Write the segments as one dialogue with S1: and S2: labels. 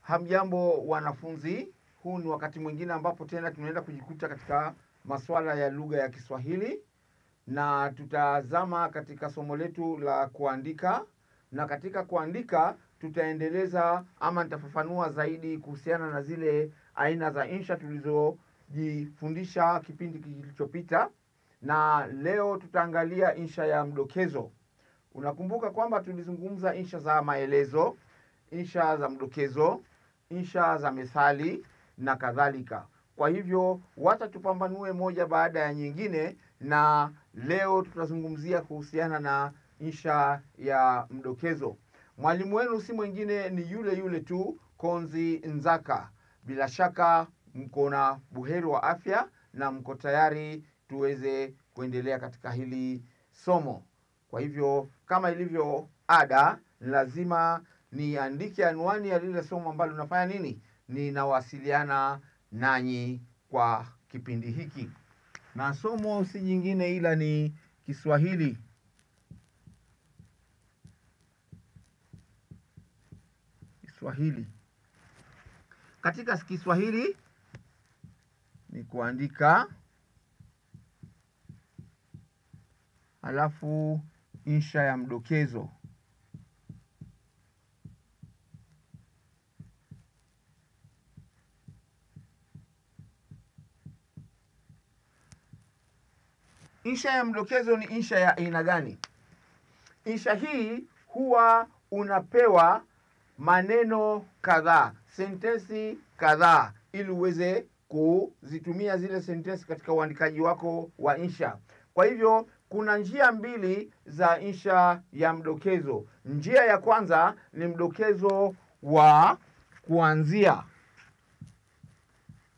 S1: Hamjambo wanafunzi, huu ni wakati mwingine ambapo tena tunaenda kujikuta katika masuala ya lugha ya Kiswahili, na tutazama katika somo letu la kuandika. Na katika kuandika tutaendeleza ama nitafafanua zaidi kuhusiana na zile aina za insha tulizojifundisha kipindi kilichopita, na leo tutaangalia insha ya mdokezo. Unakumbuka kwamba tulizungumza insha za maelezo, insha za mdokezo, insha za methali na kadhalika. Kwa hivyo wacha tupambanue moja baada ya nyingine, na leo tutazungumzia kuhusiana na insha ya mdokezo. Mwalimu wenu si mwingine ni yule tu, Konzi Nzaka. Bila shaka mko na buheri wa afya na mko tayari tuweze kuendelea katika hili somo. Kwa hivyo kama ilivyo ada, lazima niandike anwani ya lile somo ambalo nafanya nini? Ninawasiliana nanyi kwa kipindi hiki. Na somo si jingine ila ni Kiswahili. Kiswahili. Katika Kiswahili ni kuandika, halafu insha ya mdokezo. Insha ya mdokezo ni insha ya aina gani? Insha hii huwa unapewa maneno kadhaa, sentensi kadhaa, ili uweze kuzitumia zile sentensi katika uandikaji wako wa insha. Kwa hivyo kuna njia mbili za insha ya mdokezo. Njia ya kwanza ni mdokezo wa kuanzia.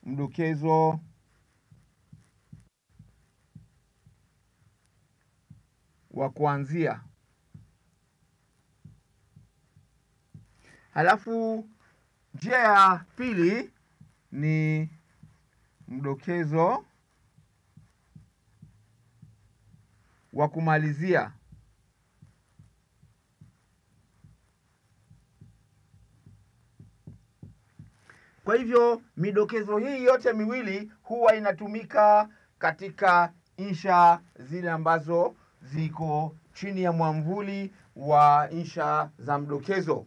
S1: Mdokezo wa kuanzia. Halafu njia ya pili ni mdokezo wa kumalizia. Kwa hivyo midokezo hii yote miwili huwa inatumika katika insha zile ambazo ziko chini ya mwamvuli wa insha za mdokezo.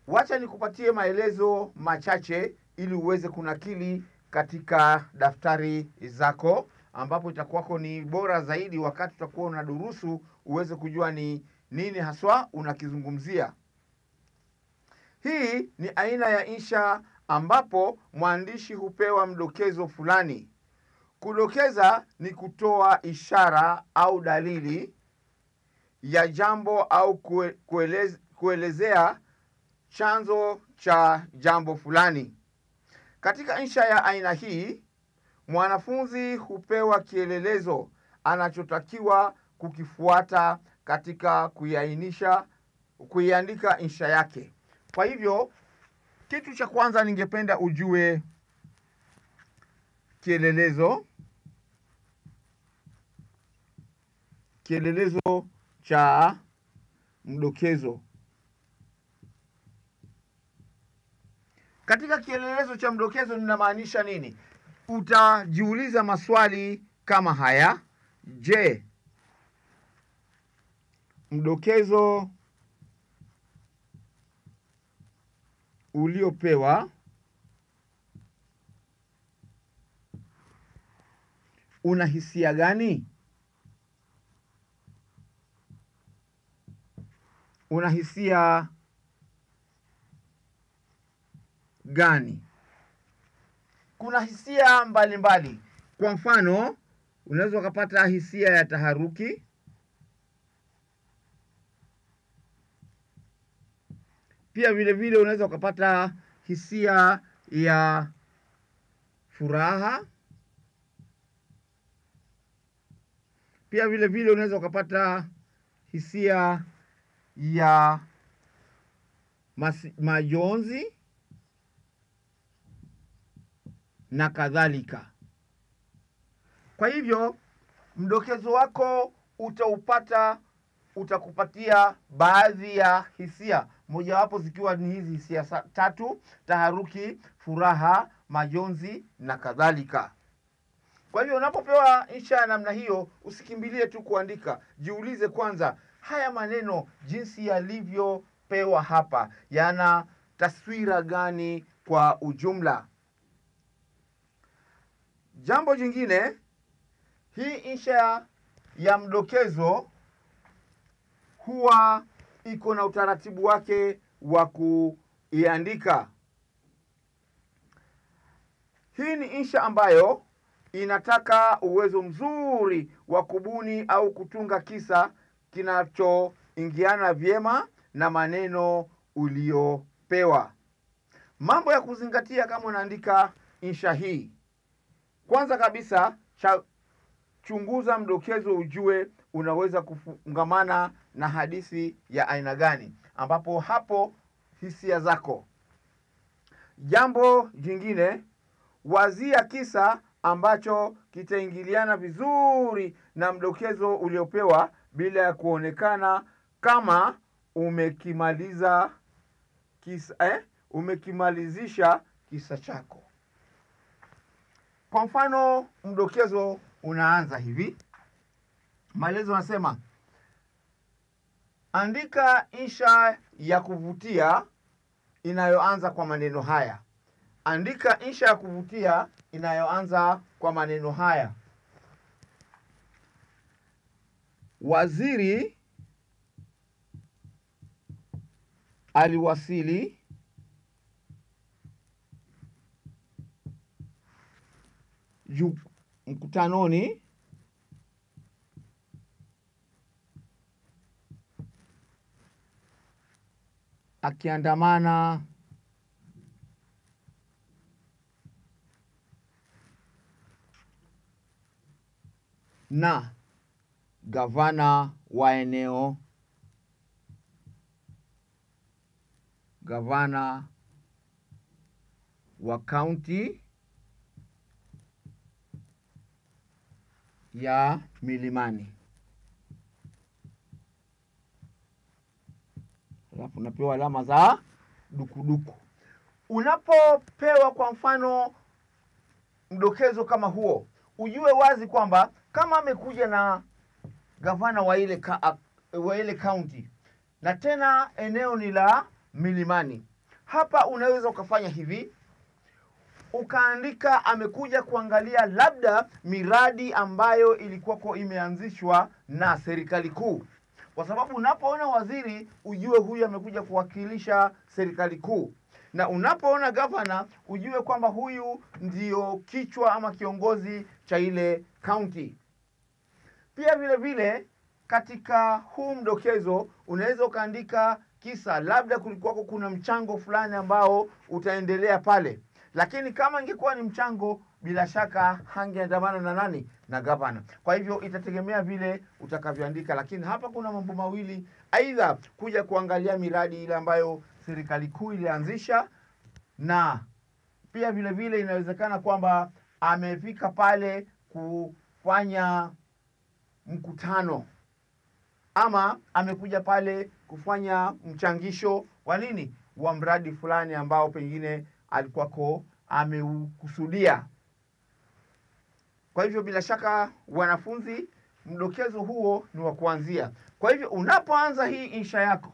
S1: Wacha nikupatie maelezo machache ili uweze kunakili katika daftari zako, ambapo itakuwako ni bora zaidi wakati utakuwa unadurusu uweze kujua ni nini haswa unakizungumzia. Hii ni aina ya insha ambapo mwandishi hupewa mdokezo fulani. Kudokeza ni kutoa ishara au dalili ya jambo au kuelezea chanzo cha jambo fulani. Katika insha ya aina hii, mwanafunzi hupewa kielelezo anachotakiwa kukifuata katika kuiandika insha yake. Kwa hivyo, kitu cha kwanza ningependa ujue kielelezo. Kielelezo cha mdokezo. Katika kielelezo cha mdokezo ninamaanisha nini? Utajiuliza maswali kama haya. Je, mdokezo uliopewa una hisia gani? Una hisia gani? Kuna hisia mbalimbali. Kwa mfano, unaweza ukapata hisia ya taharuki, pia vile vile unaweza ukapata hisia ya furaha, pia vile vile unaweza ukapata hisia ya majonzi na kadhalika. Kwa hivyo mdokezo wako utakupatia baadhi ya hisia, mojawapo zikiwa ni hizi hisia tatu: taharuki, furaha, majonzi na kadhalika. Kwa hivyo unapopewa insha ya namna hiyo, usikimbilie tu kuandika. Jiulize kwanza, haya maneno jinsi yalivyopewa hapa yana taswira gani kwa ujumla? Jambo jingine, hii insha ya mdokezo huwa iko na utaratibu wake wa kuiandika. Hii ni insha ambayo inataka uwezo mzuri wa kubuni au kutunga kisa kinachoingiana vyema na maneno uliopewa. Mambo ya kuzingatia kama unaandika insha hii: kwanza kabisa, chunguza mdokezo ujue unaweza kufungamana na hadithi ya aina gani, ambapo hapo hisia zako. Jambo jingine, wazia kisa ambacho kitaingiliana vizuri na mdokezo uliopewa bila ya kuonekana kama umekimalizisha kisa chako. Kwa mfano, mdokezo unaanza hivi. Maelezo yanasema: andika insha ya kuvutia inayoanza kwa maneno haya. Andika insha ya kuvutia inayoanza kwa maneno haya: waziri aliwasili mkutanoni akiandamana na gavana wa eneo, gavana wa kaunti ya Milimani. Alafu unapewa alama za dukuduku. Unapopewa kwa mfano mdokezo kama huo, ujue wazi kwamba kama amekuja na gavana wa ile county na tena eneo ni la Milimani, hapa unaweza ukafanya hivi, ukaandika amekuja kuangalia labda miradi ambayo ilikuwako imeanzishwa na serikali kuu, kwa sababu unapoona waziri ujue huyu amekuja kuwakilisha serikali kuu, na unapoona gavana ujue kwamba huyu ndio kichwa ama kiongozi cha ile county. Pia vile vile katika huu mdokezo unaweza ukaandika kisa, labda kulikuwako kuna mchango fulani ambao utaendelea pale, lakini kama ingekuwa ni mchango, bila shaka hangeandamana na nani? Na gavana. Kwa hivyo itategemea vile utakavyoandika, lakini hapa kuna mambo mawili: aidha kuja kuangalia miradi ile ambayo serikali kuu ilianzisha, na pia vile vile inawezekana kwamba amefika pale kufanya mkutano, ama amekuja pale kufanya mchangisho wa nini? Wa mradi fulani ambao pengine alikuwako ameukusudia. Kwa hivyo bila shaka wanafunzi, mdokezo huo ni wa kuanzia. Kwa hivyo unapoanza hii insha yako,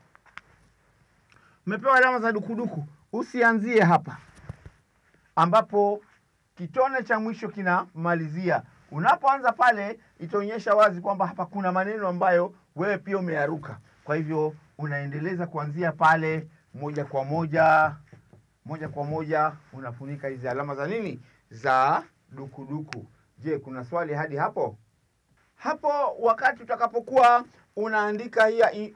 S1: umepewa alama za dukuduku, usianzie hapa ambapo kitone cha mwisho kinamalizia. Unapoanza pale, itaonyesha wazi kwamba hapa kuna maneno ambayo wewe pia umeyaruka. Kwa hivyo unaendeleza kuanzia pale moja kwa moja unafunika hizi alama za nini? Za dukuduku. Je, kuna swali hadi hapo? Hapo wakati utakapokuwa unaandika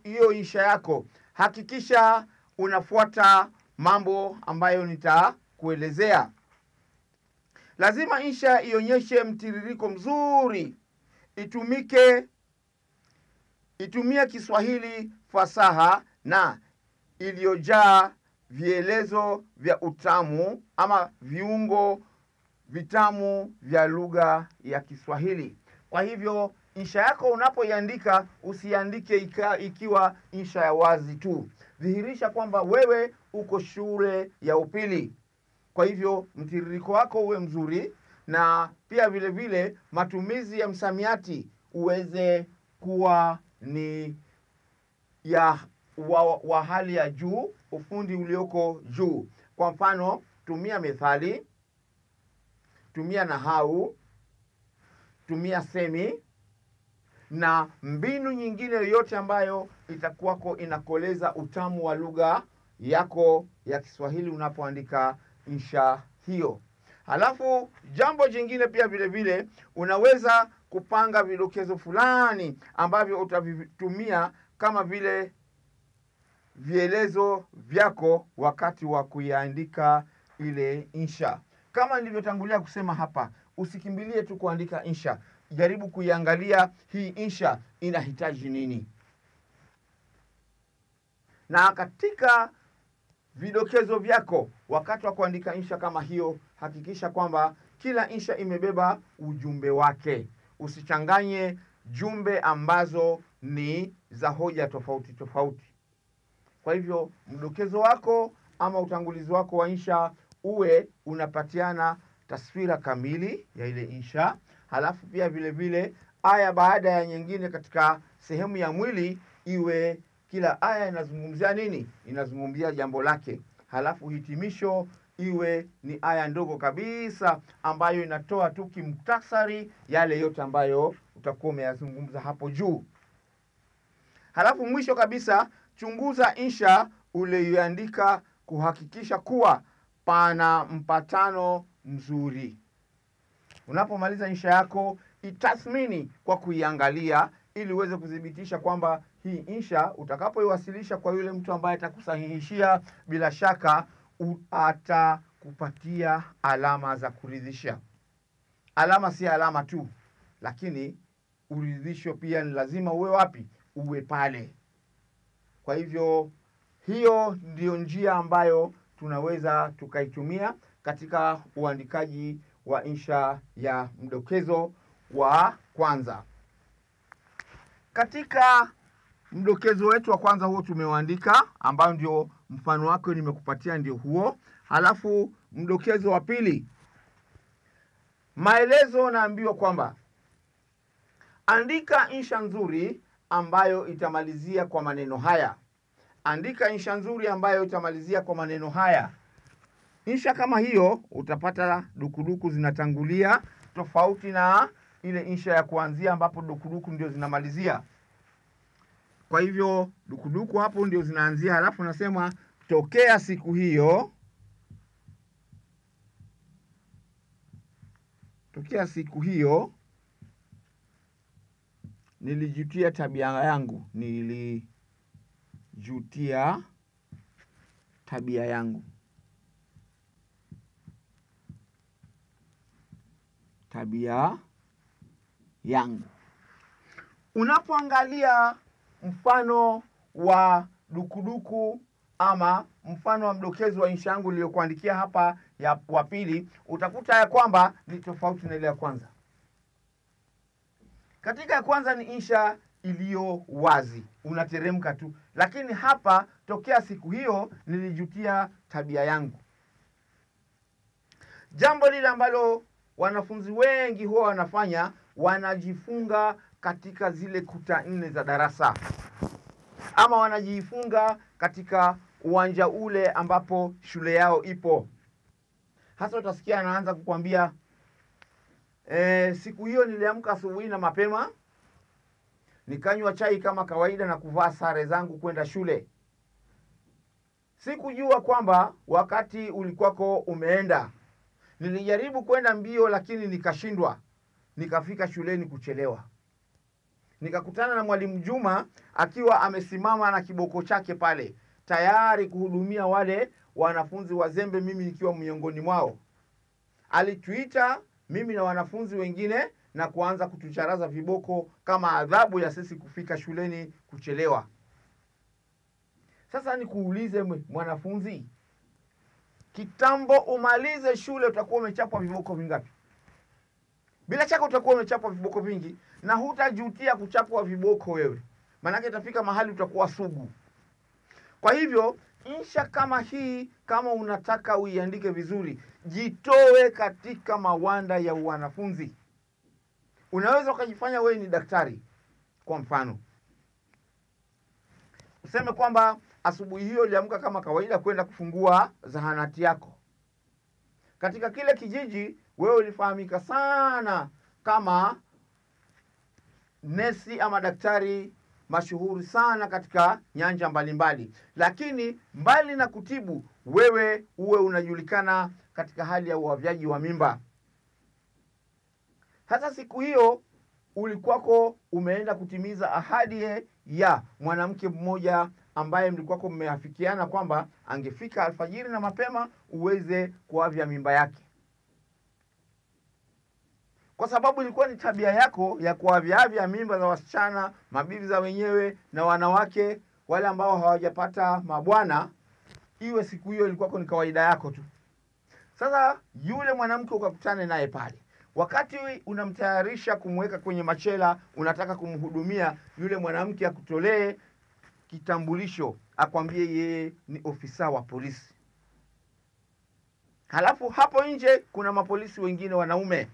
S1: hiyo insha yako, hakikisha unafuata mambo ambayo nitakuelezea. Lazima insha ionyeshe mtiririko mzuri, itumie Kiswahili fasaha na iliyojaa vielezo vya utamu ama viungo vitamu vya lugha ya Kiswahili. Kwa hivyo insha yako unapoiandika usiandike ikiwa insha ya wazi tu. Dhihirisha kwamba wewe uko shule ya upili. Kwa hivyo mtiririko wako uwe mzuri, na pia vile vile matumizi ya msamiati uweze kuwa ni wa hali ya juu, ufundi ulioko juu. Kwa mfano, tumia methali, tumia nahau, tumia semi na mbinu nyingine yoyote ambayo itakuwako inakoleza utamu wa lugha yako ya Kiswahili unapoandika insha hiyo. Halafu jambo jingine pia vile vile unaweza kupanga vidokezo fulani ambavyo utavitumia kama vile vielezo vyako wakati wa kuiandika ile insha. Kama nilivyotangulia kusema hapa, usikimbilie tu kuandika insha. Jaribu kuiangalia hii insha inahitaji nini. Na katika vidokezo vyako wakati wa kuandika insha kama hiyo, hakikisha kwamba kila insha imebeba ujumbe wake. Usichanganye jumbe ambazo ni za hoja tofauti tofauti. Kwa hivyo mdokezo wako ama utangulizi wako wa insha uwe unapatiana taswira kamili ya ile insha. Halafu pia vile vile aya baada ya nyingine katika sehemu ya mwili iwe kila aya inazungumzia nini? Inazungumzia jambo lake. Halafu hitimisho iwe ni aya ndogo kabisa ambayo inatoa tu kimuktasari yale yote ambayo utakuwa umeyazungumza hapo juu. Halafu mwisho kabisa, chunguza insha uliyoandika kuhakikisha kuwa pana mpatano mzuri. Unapomaliza insha yako, itathmini kwa kuiangalia ili uweze kudhibitisha kwamba hii insha utakapoiwasilisha kwa yule mtu ambaye atakusahihishia, bila shaka atakupatia alama za kuridhisha. Alama si alama tu, lakini uridhisho pia ni lazima uwe wapi? Uwe pale. Kwa hivyo hiyo ndio njia ambayo tunaweza tukaitumia katika uandikaji wa insha ya mdokezo wa kwanza. Katika mdokezo wetu wa kwanza huo tumeuandika, ambao ndio mfano wake nimekupatia ndio huo. Halafu mdokezo wa pili, maelezo, naambiwa kwamba andika insha nzuri ambayo itamalizia kwa maneno haya. Andika insha nzuri ambayo itamalizia kwa maneno haya. Insha kama hiyo utapata dukuduku zinatangulia, tofauti na ile insha ya kuanzia ambapo dukuduku ndio zinamalizia. Kwa hivyo dukuduku hapo ndio zinaanzia, halafu nasema tokea siku hiyo. Tokea siku hiyo nilijutia tabia yangu. Nilijutia tabia yangu. Tabia yangu. Unapoangalia mfano wa dukuduku ama mfano wa mdokezo wa insha yangu niliyokuandikia hapa ya wa pili, utakuta ya kwamba ni tofauti na ile ya kwanza. Katika ya kwanza ni insha iliyo wazi, unateremka tu, lakini hapa tokea siku hiyo nilijutia tabia yangu. Jambo lile ambalo wanafunzi wengi huwa wanafanya, wanajifunga katika zile kuta 4 za darasa, ama wanajifunga katika uwanja ule ambapo shule yao ipo. Hasa utasikia anaanza kukwambia siku hiyo niliamka asubuhi na mapema, nikanywa chai kama kawaida na kuvaa sare zangu kwenda shule. Sikujua kwamba wakati ulikuwako umeenda. Nilijaribu kwenda mbio lakini nikashindwa. Nikafika shuleni kuchelewa. Nikakutana na mwalimu Juma akiwa amesimama na kiboko chake pale, tayari kuhudumia wale wanafunzi wazembe, mimi nikiwa miongoni mwao. Alituita mimi na wanafunzi wengine na kuanza kutucharaza viboko kama adhabu ya sisi kufika shuleni kuchelewa. Sasa nikuulize mwanafunzi, kitambo umalize shule utakuwa umechapwa viboko vingapi? Bila shaka utakuwa umechapwa viboko vingi, na hutajutia kuchapwa viboko wewe, maanake itafika mahali utakuwa sugu. Kwa hivyo insha kama hii, kama unataka uiandike vizuri, jitoe katika mawanda ya wanafunzi. Unaweza ukajifanya wewe ni daktari. Kwa mfano, useme kwamba asubuhi hiyo uliamka kama kawaida kwenda kufungua zahanati yako. Katika kile kijiji wewe ulifahamika sana kama nesi ama daktari mashuhuri sana katika nyanja mbalimbali. Lakini mbali na kutibu, wewe uwe unajulikana katika hali ya uavyaji wa mimba. Hata siku hiyo ulikuwako umeenda kutimiza ahadi ya mwanamke mmoja ambaye mlikuwako mmeafikiana kwamba angefika alfajiri na mapema uweze kuavya mimba yake. Kwa sababu ilikuwa ni tabia yako ya kuavya mimba za wasichana, mabibi za wenyewe na wanawake wale ambao hawajapata mabwana, iwe siku hiyo ilikuwako ni kawaida yako tu. Sasa yule mwanamke ukakutane naye pale. Wakati unamtayarisha kumweka kwenye machela, unataka kumhudumia, yule mwanamke akutolee kitambulisho, akwambie yeye ni ofisa wa polisi. Halafu hapo nje kuna mapolisi wengine wanaume,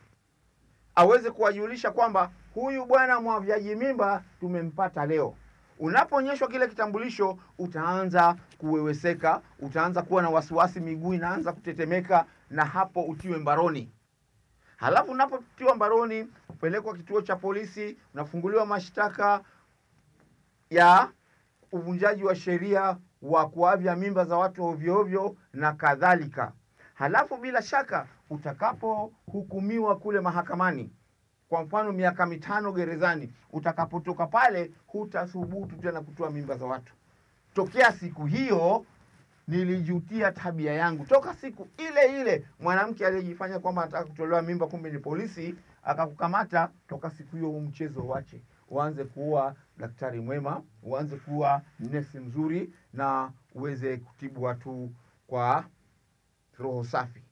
S1: aweze kuwajulisha kwamba huyu bwana mwavyaji mimba tumempata leo. Unapoonyeshwa kile kitambulisho, utaanza kuweweseka, utaanza kuwa na wasiwasi, miguu inaanza kutetemeka, na hapo utiwe mbaroni. Halafu unapotiwa mbaroni, upelekwa kituo cha polisi, unafunguliwa mashtaka ya uvunjaji wa sheria wa kuavya mimba za watu ovyo ovyo na kadhalika. Halafu bila shaka utakapohukumiwa kule mahakamani, kwa mfano miaka 5 gerezani, utakapotoka pale hutathubutu tena kutoa mimba za watu. Tokea siku hiyo nilijutia tabia yangu. Toka siku ile ile mwanamke aliyejifanya kwamba anataka kutolewa mimba kumbe ni polisi akakukamata, toka siku hiyo mchezo uache. Uanze kuwa daktari mwema, uanze kuwa nesi mzuri, na uweze kutibu watu kwa roho safi.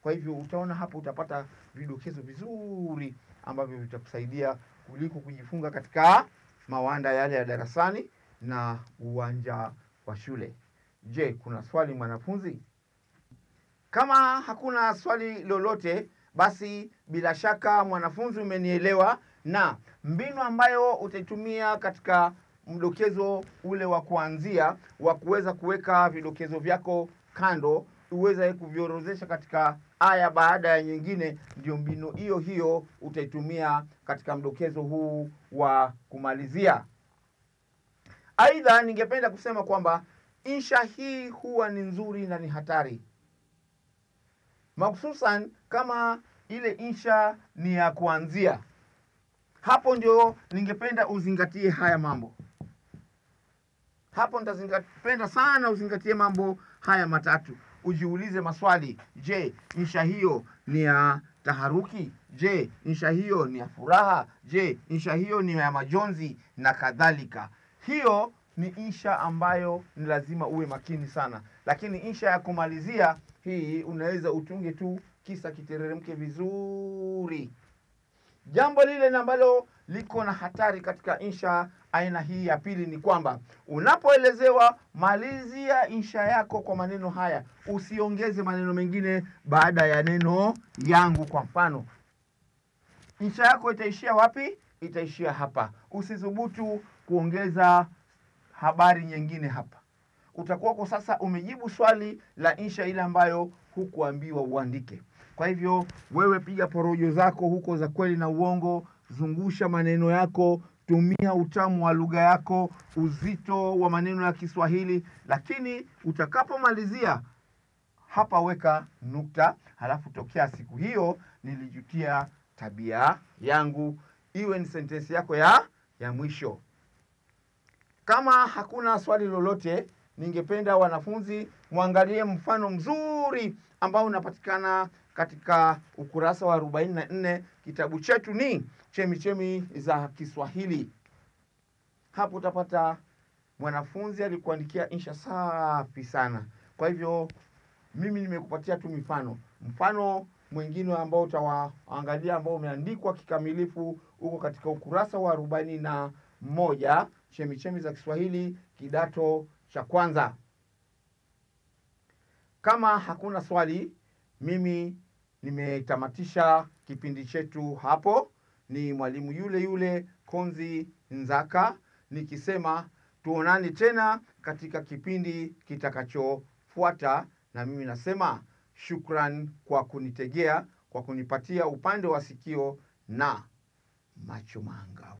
S1: Kwa hivyo utaona hapo utapata vidokezo vizuri ambavyo vitakusaidia kuliko kujifunga katika mawanda yale ya darasani na uwanja wa shule. Je, kuna swali mwanafunzi? Kama hakuna swali lolote, basi bila shaka mwanafunzi umenielewa, na mbinu ambayo utaitumia katika mdokezo ule wa kuanzia wa kuweza kuweka vidokezo vyako kando, uweze kuviorodhesha katika aya baada ya nyingine, ndio mbinu hiyo hiyo utaitumia katika mdokezo huu wa kumalizia. Aidha, ningependa kusema kwamba insha hii huwa ni nzuri na ni hatari, mahususan kama ile insha ni ya kuanzia. Hapo ndio ningependa uzingatie haya mambo. Hapo nitapenda sana uzingatie mambo haya matatu. Ujiulize maswali. Je, insha hiyo ni ya taharuki? Je, insha hiyo ni ya furaha? Je, insha hiyo ni ya majonzi na kadhalika? Hiyo ni insha ambayo ni lazima uwe makini sana. Lakini insha ya kumalizia hii unaweza utunge tu kisa kiteremke vizuri. Jambo lile ambalo liko na hatari katika insha aina hii ya pili ni kwamba unapoelezewa, malizia insha yako kwa maneno haya. Usiongeze maneno mengine baada ya neno yangu. Kwa mfano, insha yako itaishia wapi? Itaishia hapa. Usithubutu kuongeza habari nyingine hapa. Utakuwa kwa sasa umejibu swali la insha ile ambayo hukuambiwa uandike. Kwa hivyo wewe piga porojo zako huko za kweli na uongo, zungusha maneno yako, tumia utamu wa lugha yako, uzito wa maneno ya Kiswahili, lakini utakapomalizia hapa weka nukta. Halafu tokea siku hiyo nilijutia tabia yangu, iwe ni sentensi yako ya mwisho. Kama hakuna swali lolote, ningependa wanafunzi muangalie mfano mzuri ambao unapatikana katika ukurasa wa 44. Kitabu chetu ni Chemichemi za Kiswahili. Hapo utapata mwanafunzi alikuandikia insha safi sana. Kwa hivyo mimi nimekupatia tu mifano. Mfano mwingine ambao utawaangalia ambao umeandikwa kikamilifu uko katika ukurasa wa 41, Chemichemi za Kiswahili kidato cha kwanza. Kama hakuna swali, mimi nimetamatisha kipindi chetu hapo. Ni mwalimu yule yule Konzi Nzaka nikisema tuonane tena katika kipindi kitakachofuata, na mimi nasema shukran kwa kunitegea, kwa kunipatia upande wa sikio na macho manga.